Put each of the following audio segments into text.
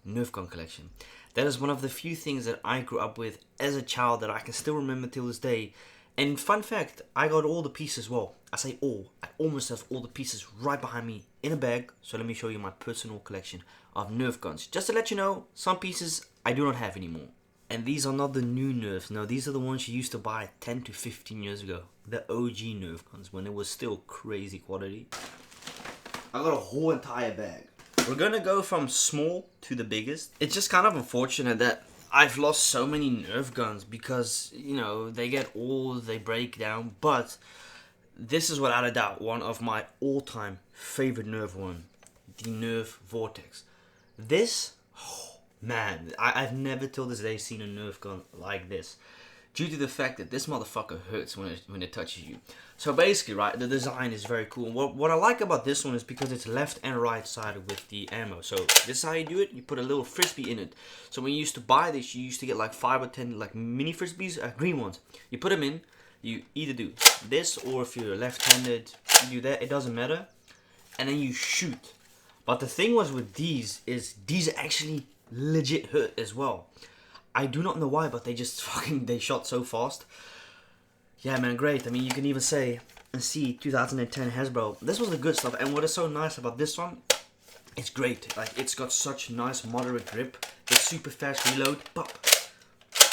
Nerf gun collection. That is one of the few things that I grew up with as a child that I can still remember till this day. And fun fact, I got all the pieces, well, I say all, I almost have all the pieces right behind me in a bag. So let me show you my personal collection of Nerf guns. Just to let you know, some pieces I do not have anymore. And these are not the new Nerfs, no, these are the ones you used to buy 10 to 15 years ago. The OG Nerf guns, when it was still crazy quality. I got a whole entire bag. We're gonna go from small to the biggest. It's just kind of unfortunate that I've lost so many Nerf guns because, you know, they get old, they break down, but this is without a doubt one of my all-time favorite Nerf one, the Nerf Vortex. This, oh, man, I've never till this day seen a Nerf gun like this, due to the fact that this motherfucker hurts when it touches you. So basically, right, the design is very cool. What I like about this one is because it's left and right sided with the ammo. So this is how you do it. You put a little frisbee in it. So when you used to buy this, you used to get like 5 or 10 like mini frisbees, green ones. You put them in. You either do this, or if you're left-handed, you do that. It doesn't matter. And then you shoot. But the thing was with these is these actually legit hurt as well. I do not know why, but they just they shot so fast. Yeah, man, great. I mean, you can even say and see 2010 Hasbro. This was the good stuff. And what is so nice about this one, it's great. Like, it's got such nice moderate grip. It's super fast reload. Pop,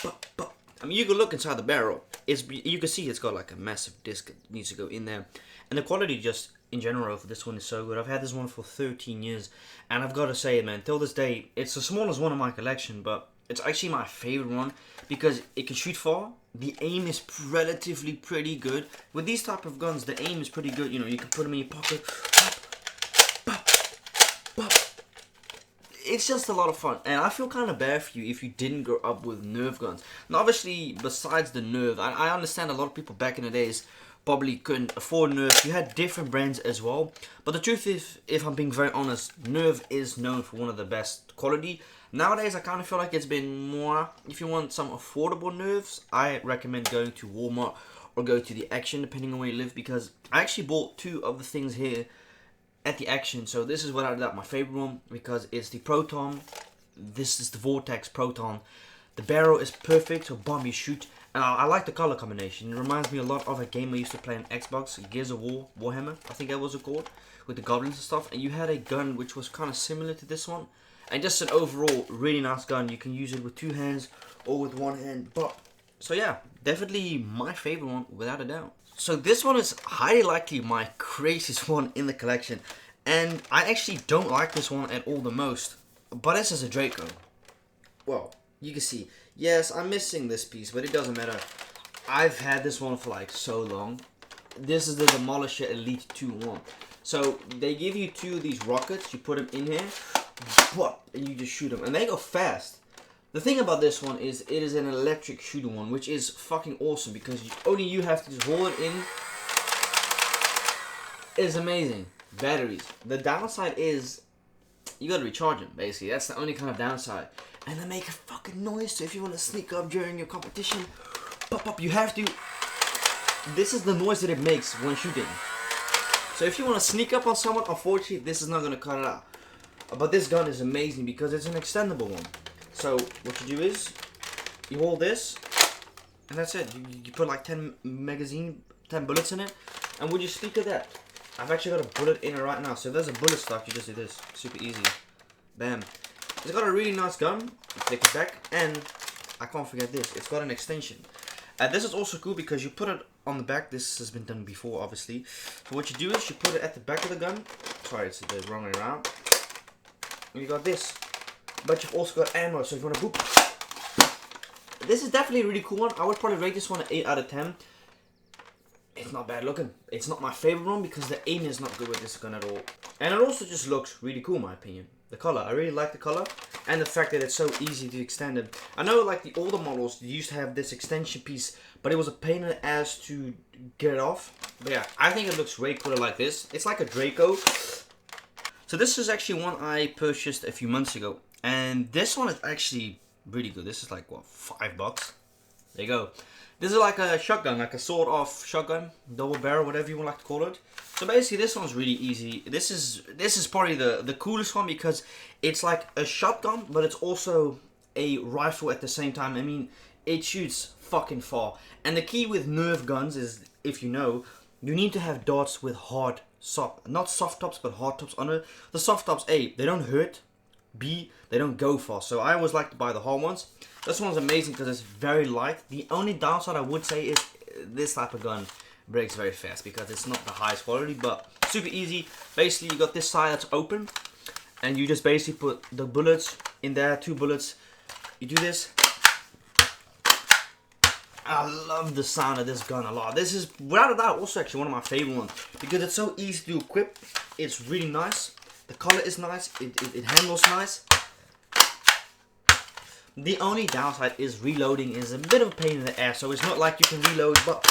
pop, pop. I mean, you can look inside the barrel. You can see it's got like a massive disc that needs to go in there. And the quality just in general for this one is so good. I've had this one for 13 years. And I've got to say, man, till this day, it's the smallest one in my collection, but it's actually my favorite one because it can shoot far. The aim is relatively pretty good. With these type of guns, the aim is pretty good. You know, you can put them in your pocket. Pop, pop, pop. It's just a lot of fun. And I feel kind of bad for you if you didn't grow up with Nerf guns. Now, obviously, besides the Nerf, I understand a lot of people back in the days probably couldn't afford Nerf. You had different brands as well. But the truth is, if I'm being very honest, Nerf is known for one of the best quality. Nowadays, I kind of feel like it's been more, if you want some affordable Nerfs, I recommend going to Walmart or go to the Action, depending on where you live, because I actually bought 2 of the things here at the Action. So this is without a doubt my favorite one, because it's the Proton. This is the Vortex Proton. The barrel is perfect, so bomb, you shoot. And I like the color combination. It reminds me a lot of a game I used to play on Xbox, Gears of War, Warhammer, I think that was it called, with the goblins and stuff. And you had a gun which was kind of similar to this one. And just an overall really nice gun. You can use it with 2 hands or with 1 hand. But so yeah, definitely my favorite one without a doubt. So this one is highly likely my craziest one in the collection. And I actually don't like this one at all the most. But this is a Draco. Well, you can see, yes, I'm missing this piece, but it doesn't matter. I've had this one for like so long. This is the Demolisher Elite 2-1. So they give you 2 of these rockets. You put them in here. And you just shoot them, and they go fast. The thing about this one is it is an electric shooter one, which is fucking awesome because only you have to just hold it in. It's amazing. Batteries. The downside is you gotta recharge them, basically. That's the only kind of downside. And they make a fucking noise, so if you want to sneak up during your competition, pop up, you have to. This is the noise that it makes when shooting. So if you want to sneak up on someone, unfortunately, this is not gonna cut it out. But this gun is amazing because it's an extendable one. So what you do is you hold this, and that's it. You put like 10 bullets in it, and would you speak of that? I've actually got a bullet in it right now. So if there's a bullet stuck, you just do this. Super easy. Bam. It's got a really nice gun. You flick it back, and I can't forget this. It's got an extension. This is also cool because you put it on the back. This has been done before, obviously. So what you do is you put it at the back of the gun. Sorry, it's the wrong way around. And you got this, but you've also got ammo, so if you want to boop. This is definitely a really cool one. I would probably rate this one an 8 out of 10. It's not bad looking. It's not my favorite one because the aim is not good with this gun at all. And it also just looks really cool in my opinion. The color, I really like the color, and the fact that it's so easy to extend it. I know like the older models, they used to have this extension piece, but it was a pain in the ass to get it off. But yeah, I think it looks way cooler like this. It's like a Draco. So this is actually one I purchased a few months ago, and this one is actually really good. This is like what, $5? There you go. This is like a shotgun, like a sawed-off shotgun, double barrel, whatever you would like to call it. So basically, this one's really easy. This is probably the coolest one because it's like a shotgun, but it's also a rifle at the same time. I mean, it shoots fucking far. And the key with Nerf guns is, if you know, you need to have darts with hard, not soft tops, but hard tops on it. The soft tops, A, they don't hurt. B, they don't go far. So I always like to buy the hard ones. This one's amazing because it's very light. The only downside I would say is this type of gun breaks very fast because it's not the highest quality, but super easy. Basically, you got this side that's open, and you just basically put the bullets in there, 2 bullets. You do this. I love the sound of this gun a lot. This is, without a doubt, also actually one of my favorite ones because it's so easy to equip. It's really nice. The color is nice. It handles nice. The only downside is reloading is a bit of a pain in the ass. So it's not like you can reload, but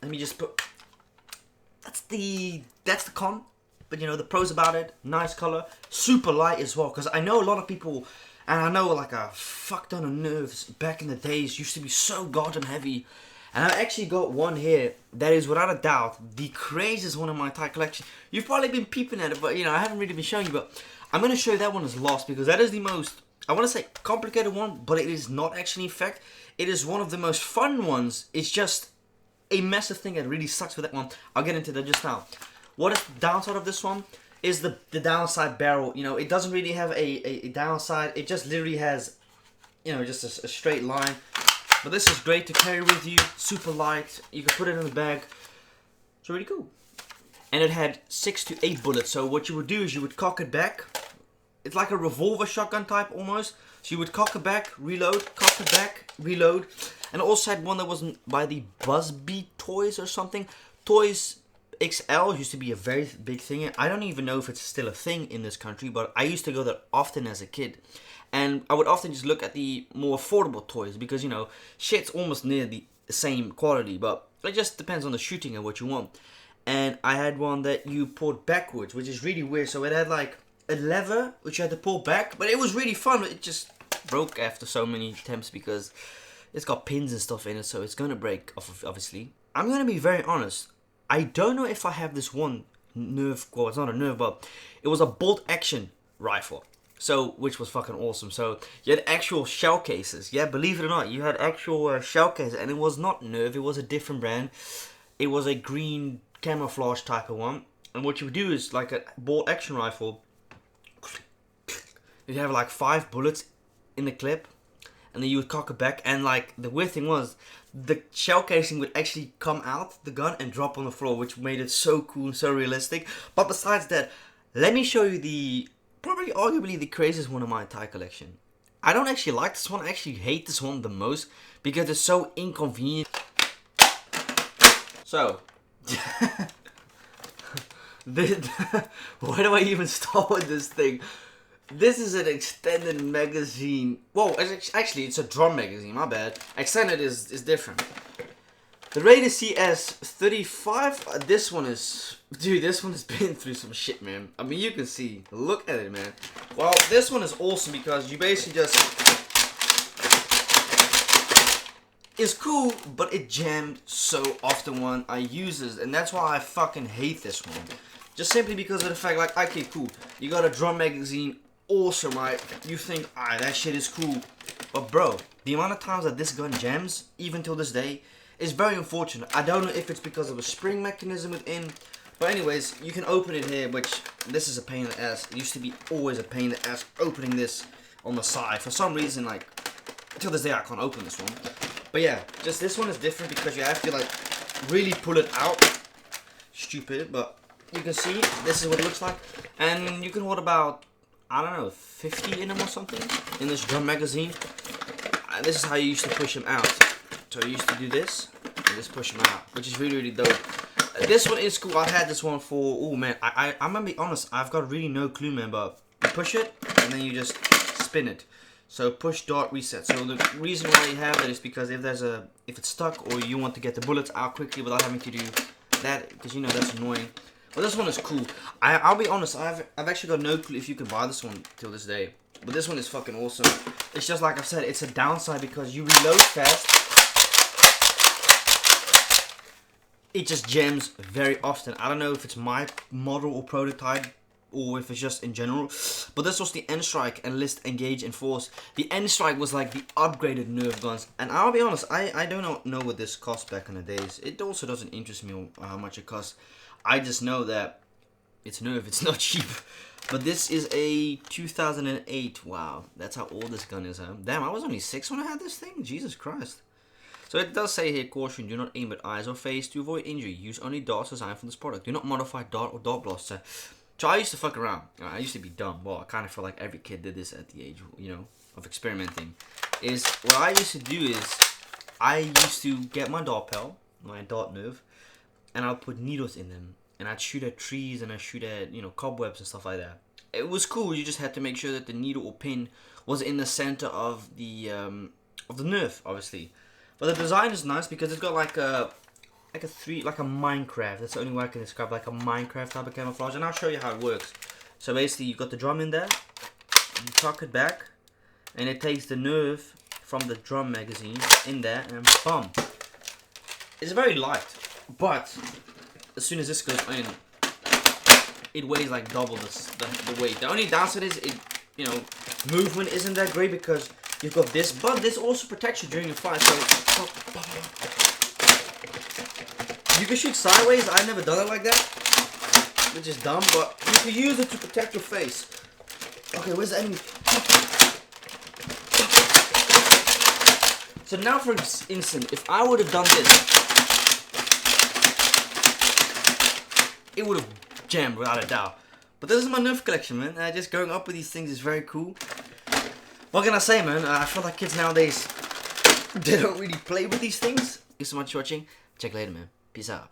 let me just put. That's the con. But you know the pros about it. Nice color, super light as well. Because I know a lot of people, and I know like a fuck ton of Nerfs back in the days used to be so goddamn heavy. And I've actually got one here that is without a doubt the craziest one in my entire collection. You've probably been peeping at it, but you know I haven't really been showing you. But I'm gonna show you that one as lost because that is the most, I want to say, complicated one, but it is not actually. In fact, it is one of the most fun ones. It's just a massive thing that really sucks with that one. I'll get into that just now. What is the downside of this one is the downside barrel. You know, it doesn't really have a downside. It just literally has, you know, just a straight line. But this is great to carry with you. Super light. You can put it in the bag. It's really cool. And it had 6 to 8 bullets. So what you would do is you would cock it back. It's like a revolver shotgun type almost. So you would cock it back, reload, cock it back, reload. And it also had one that wasn't by the Buzzbee Toys or something. Toys XL used to be a very big thing. I don't even know if it's still a thing in this country, but I used to go there often as a kid. And I would often just look at the more affordable toys because, you know, shit's almost near the same quality, but it just depends on the shooting and what you want. And I had one that you pulled backwards, which is really weird. So it had like a lever which you had to pull back, but it was really fun. It just broke after so many attempts because it's got pins and stuff in it, so it's gonna break obviously. I'm gonna be very honest, I don't know if I have this one Nerf, well it's not a Nerf, but it was a bolt action rifle, so which was fucking awesome. So you had actual shell cases, yeah, believe it or not, you had actual shell cases, and it was not Nerf, it was a different brand. It was a green camouflage type of one, and what you would do is like a bolt action rifle, you'd have like 5 bullets in the clip, and then you would cock it back, and like the weird thing was the shell casing would actually come out the gun and drop on the floor, which made it so cool and so realistic. But besides that, let me show you the probably arguably the craziest one of my entire collection. I don't actually like this one, I actually hate this one the most because it's so inconvenient. So where do I even start with this thing? This is an extended magazine. Whoa, actually it's a drum magazine, my bad. Extended is different. The Raider CS35, this one is, dude, this one has been through some shit, man. I mean, you can see, look at it, man. Well, this one is awesome because you basically just, it's cool, but it jammed so often when I use this, and that's why I fucking hate this one. Just simply because of the fact, like, okay, cool, you got a drum magazine, awesome, right? You think, ah, that shit is cool. But bro, the amount of times that this gun jams, even till this day, is very unfortunate. I don't know if it's because of a spring mechanism within, but anyways, you can open it here, which, this is a pain in the ass. It used to be always a pain in the ass opening this on the side. For some reason, like, till this day I can't open this one. But yeah, just this one is different because you have to like, really pull it out. Stupid, but you can see, this is what it looks like. And you can hold about, I don't know, 50 in them or something in this drum magazine. And this is how you used to push them out. So you used to do this and just push them out, which is really, really dope. This one is cool. I had this one for, oh man, I'm gonna be honest, I've got really no clue, man, but you push it and then you just spin it. So push dart reset. So the reason why you have that is because if it's stuck or you want to get the bullets out quickly without having to do that, because you know that's annoying. But this one is cool. I'll be honest, I've actually got no clue if you can buy this one till this day. But this one is fucking awesome. It's just like I've said, it's a downside because you reload fast. It just jams very often. I don't know if it's my model or prototype or if it's just in general. But this was the N-Strike, Enlist, Engage, Enforce. The N-Strike was like the upgraded Nerf guns. And I'll be honest, I don't know what this cost back in the days. It also doesn't interest me how much it costs. I just know that it's Nerf, it's not cheap. But this is a 2008. Wow, that's how old this gun is, huh? Damn, I was only 6 when I had this thing. Jesus Christ. So it does say here, caution, do not aim at eyes or face to avoid injury. Use only darts designed for this product. Do not modify dart or dart blaster. So I used to fuck around. I used to be dumb. Well, I kind of feel like every kid did this at the age, you know, of experimenting. Is what I used to do is I used to get my dart pel, my dart nerve, and I'll put needles in them. And I'd shoot at trees and I'd shoot at, you know, cobwebs and stuff like that. It was cool. You just had to make sure that the needle or pin was in the center of the nerf, obviously. But the design is nice because it's got like a Minecraft. That's the only way I can describe, like a Minecraft type of camouflage. And I'll show you how it works. So basically, you've got the drum in there. You tuck it back, and it takes the nerf from the drum magazine in there, and bum. It's very light, but as soon as this goes in, it weighs like double the weight. The only downside is it, you know, movement isn't that great because you've got this, but this also protects you during your fire. So you can shoot sideways. I've never done it like that, which is dumb, but you can use it to protect your face. Okay, where's the enemy? So now, for instance, if I would have done this, it would have jammed without a doubt. But this is my Nerf collection, man. Just growing up with these things is very cool. What can I say, man? I feel like kids nowadays, they don't really play with these things. Thank you so much for watching. Check you later, man. Peace out.